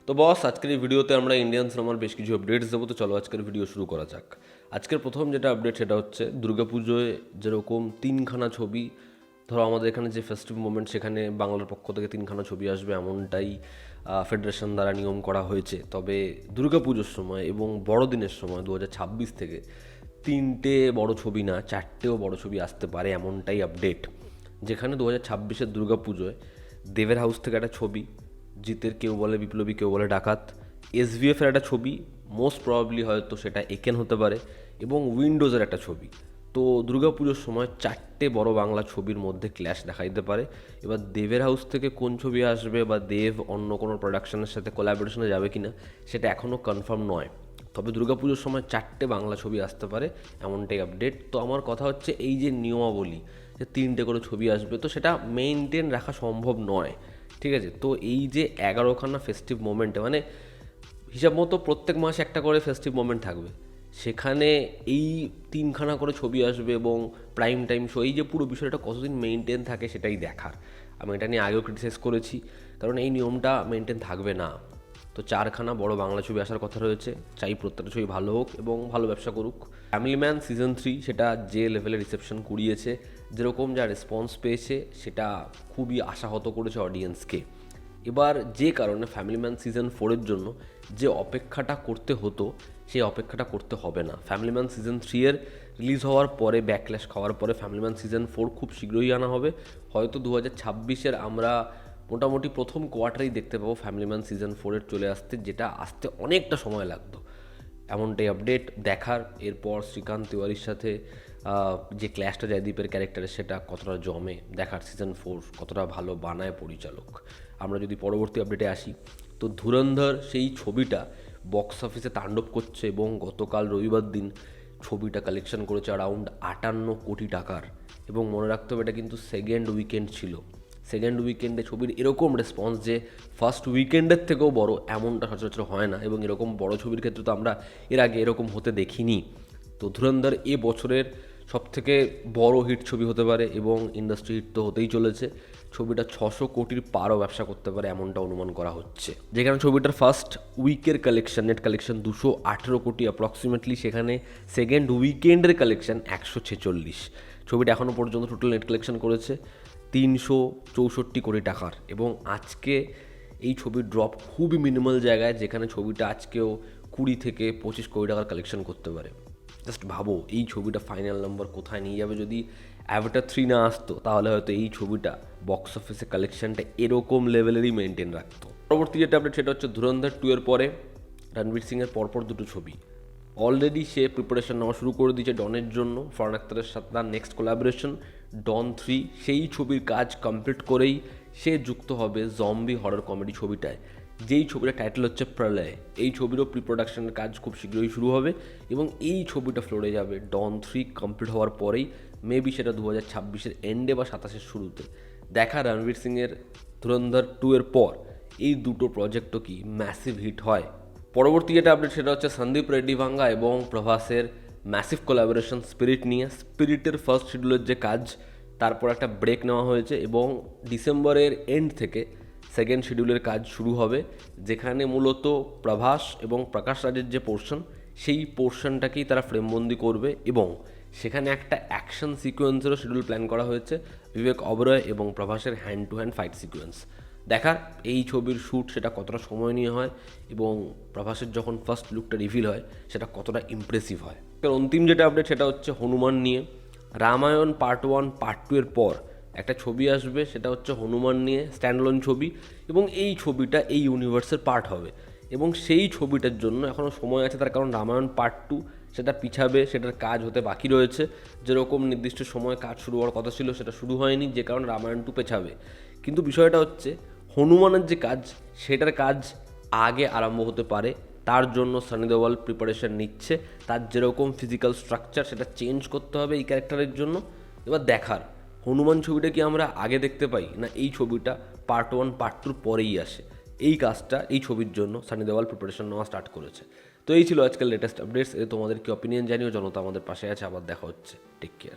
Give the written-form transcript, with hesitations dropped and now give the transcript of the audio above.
তো বস, আজকের এই ভিডিওতে আমরা ইন্ডিয়ান সিনেমার বেশ কিছু আপডেটস দেবো। তো চলো আজকের ভিডিও শুরু করা যাক। আজকের প্রথম যেটা আপডেট সেটা হচ্ছে দুর্গাপুজোয় যেরকম তিনখানা ছবি, ধরো আমাদের এখানে যে ফেস্টিভ মোমেন্ট সেখানে বাংলার পক্ষ থেকে তিনখানা ছবি আসবে এমনটাই ফেডারেশন দ্বারা নিয়ম করা হয়েছে। তবে দুর্গাপুজোর সময় এবং বড়দিনের সময় 2026 থেকে তিনটে বড় ছবি না, চারটেও বড় ছবি আসতে পারে এমনটাই আপডেট। যেখানে 2026-এর দুর্গাপুজোয় দেবের হাউস থেকে একটা ছবি, জিতের কেউ বলে বিপ্লবী কেউ বলে ডাকাত, এসভিএফের একটা ছবি, মোস্ট প্রবাবলি হয়তো সেটা একেন হতে পারে, এবং উইন্ডোজের একটা ছবি। তো দুর্গাপুজোর সময় চারটে বড় বাংলা ছবির মধ্যে ক্ল্যাশ দেখা দিতে পারে। এবার দেবের হাউস থেকে কোন ছবি আসবে বা দেব অন্য কোনো প্রোডাকশনের সাথে কোলাবোরেশনে যাবে কি না সেটা এখনও কনফার্ম নয়। তবে দুর্গাপুজোর সময় চারটে বাংলা ছবি আসতে পারে এমনটাই আপডেট। তো আমার কথা হচ্ছে, এই যে নিয়মাবলী যে তিনটে করে ছবি আসবে, তো সেটা মেনটেন রাখা সম্ভব নয়, ঠিক আছে? তো এই যে 11খানা ফেস্টিভ মোমেন্টে, মানে হিসাব মতো প্রত্যেক মাসে একটা করে ফেস্টিভ মোমেন্ট থাকবে, সেখানে এই তিনখানা করে ছবি আসবে এবং প্রাইম টাইম শো, এই যে পুরো বিষয়টা কতদিন মেনটেন থাকে সেটাই দেখার। আমি এটা নিয়ে আগেও ক্রিটিসাইজ করেছি, কারণ এই নিয়মটা মেনটেন থাকবে না। তো চারখানা বড় বাংলা ছবি আসার কথা রয়েছে, চাই প্রত্যেকটা ছবি ভালো হোক এবং ভালো ব্যবসা করুক। ফ্যামিলি ম্যান সিজন 3 সেটা যে লেভেলে রিসেপশন কুড়িয়েছে, যেরকম যা রেসপন্স পেয়েছে, সেটা খুবই আশাহত করেছে অডিয়েন্সকে। এবার যে কারণে ফ্যামিলি ম্যান সিজন 4-এর জন্য যে অপেক্ষাটা করতে হতো সেই অপেক্ষাটা করতে হবে না। ফ্যামিলি ম্যান সিজন 3-এর রিলিজ হওয়ার পরে, ব্যাকল্যাশ খাওয়ার পরে ফ্যামিলি ম্যান সিজন 4 খুব শীঘ্রই আনা হবে। হয়তো 2026-এর আমরা মোটামুটি প্রথম কোয়ার্টারেই দেখতে পাবো ফ্যামিলি ম্যান সিজন 4-এর চলে আসতে, যেটা আসতে অনেকটা সময় লাগতো। এমনটাই আপডেট দেখার। এরপর শ্রীকান্ত তিওয়ারির সাথে যে ক্ল্যাশটা জয়দীপের ক্যারেক্টারের, সেটা কতটা জমে দেখার। সিজন 4 কতটা ভালো বানায় পরিচালক। আমরা যদি পরবর্তী আপডেটে আসি, তো ধুরন্ধর সেই ছবিটা বক্স অফিসে তাণ্ডব করছে এবং গতকাল রবিবার দিন ছবিটা কালেকশন করেছে অ্যারাউন্ড 58 কোটি টাকার। এবং মনে রাখতে হবে এটা কিন্তু সেকেন্ড উইকেন্ড ছিল। সেকেন্ড উইকেন্ডে ছবির এরকম রেসপন্স যে ফার্স্ট উইকেন্ডের থেকেও বড়, এমনটা সচরাচর হয় না। এবং এরকম বড় ছবির ক্ষেত্রে তো আমরা এর আগে এরকম হতে দেখিনি। তো ধুরন্ধর এ বছরের সবথেকে বড় হিট ছবি হতে পারে এবং ইন্ডাস্ট্রি হিট তো হতেই চলেছে। ছবিটা 600 কোটির পারও ব্যবসা করতে পারে এমনটা অনুমান করা হচ্ছে। যেখানে ছবিটার ফার্স্ট উইকের কালেকশন, নেট কালেকশন 218 কোটি অ্যাপ্রক্সিমেটলি, সেখানে সেকেন্ড উইকেন্ডের কালেকশন 146। ছবিটা এখনও পর্যন্ত টোটাল নেট কালেকশন করেছে 364 কোটি টাকার। এবং আজকে এই ছবির ড্রপ খুবই মিনিমাল জায়গায়, যেখানে ছবিটা আজকেও 20 থেকে 25 কোটি টাকার কালেকশন করতে পারে। জাস্ট ভাবো এই ছবিটা ফাইনাল নাম্বার কোথায় নিয়ে যাবে। যদি অ্যাভাটার 3 না আসতো, তাহলে হয়তো এই ছবিটা বক্স অফিসে কালেকশনটা এরকম লেভেলেরই মেনটেন রাখতো। পরবর্তী যেটা আপডেট সেটা হচ্ছে ধুরন্ধর 2-এর পরে রণবীর সিংয়ের পরপর দুটো ছবি অলরেডি সে প্রিপারেশন নেওয়া শুরু করে দিয়েছে ডনের জন্য। ফরহান আখতারের সাথে তার নেক্সট কোলাবোরেশন ডন 3, সেই ছবির কাজ কমপ্লিট করেই সে যুক্ত হবে জম্বি হরর কমেডি ছবিটায়, যেই ছবিটার টাইটেল হচ্ছে প্রলয়। এই ছবিরও প্রি প্রোডাকশনের কাজ খুব শীঘ্রই শুরু হবে এবং এই ছবিটা ফ্লোরে যাবে ডন 3 কমপ্লিট হওয়ার পরেই। মেবি সেটা 2026-এর এন্ডে বা 27-এর শুরুতে। দেখা রণবীর সিংয়ের ধুরন্ধর 2-এর পর এই দুটো প্রজেক্টও কি ম্যাসিভ হিট হয়। পরবর্তী যেটা আপডেট সেটা হচ্ছে সন্দীপ রেড্ডি ভাঙ্গা এবং প্রভাসের ম্যাসিভ কোলাবোরেশন স্পিরিট নিয়ে। স্পিরিটের ফার্স্ট শিডিউলের যে কাজ, তারপর একটা ব্রেক নেওয়া হয়েছে এবং ডিসেম্বরের এন্ড থেকে সেকেন্ড শিডিউলের কাজ শুরু হবে, যেখানে মূলত প্রভাস এবং প্রকাশ রাজের যে পোর্শন, সেই পোর্শনটাকেই তারা ফ্রেমবন্দি করবে এবং সেখানে একটা অ্যাকশন সিকোয়েন্সেরও শিডিউল প্ল্যান করা হয়েছে, বিবেক অবরয় এবং প্রভাসের hand to hand fight sequence. দেখার এই ছবির শ্যুট সেটা কতটা সময় নিয়ে হয় এবং প্রভাসের যখন ফার্স্ট লুকটা রিভিল হয় সেটা কতটা ইমপ্রেসিভ হয়। অন্তিম যেটা আপডেট সেটা হচ্ছে হনুমান নিয়ে। রামায়ণ পার্ট 1 পার্ট 2-এর পর একটা ছবি আসবে, সেটা হচ্ছে হনুমান নিয়ে স্ট্যান্ডলোন ছবি, এবং এই ছবিটা এই ইউনিভার্সের পার্ট হবে। এবং সেই ছবিটার জন্য এখনও সময় আছে, তার কারণ রামায়ণ পার্ট 2 সেটা পিছাবে, সেটার কাজ হতে বাকি রয়েছে। যেরকম নির্দিষ্ট সময় কাজ শুরু হওয়ার কথা ছিল সেটা শুরু হয়নি, যে কারণে রামায়ণ 2 পেছাবে। কিন্তু বিষয়টা হচ্ছে হনুমানের যে কাজ, সেটার কাজ আগে আরম্ভ হতে পারে। তার জন্য সানি দেওয়াল প্রিপারেশন নিচ্ছে। তার যেরকম ফিজিক্যাল স্ট্রাকচার সেটা চেঞ্জ করতে হবে এই ক্যারেক্টারের জন্য। এবার দেখার হনুমান ছবিটা কি আমরা আগে দেখতে পাই, না এই ছবিটা পার্ট 1 পার্ট 2 পরেই আসে। এই কাজটা এই ছবির জন্য সানি দেওয়াল প্রিপারেশন নেওয়া স্টার্ট করেছে। তো এই ছিল আজকাল লেটেস্ট আপডেটস। তোমাদের কি অপিনিয়ন জানিও। জনতা আমাদের পাশে আছে। আবার দেখা হচ্ছে। Take care.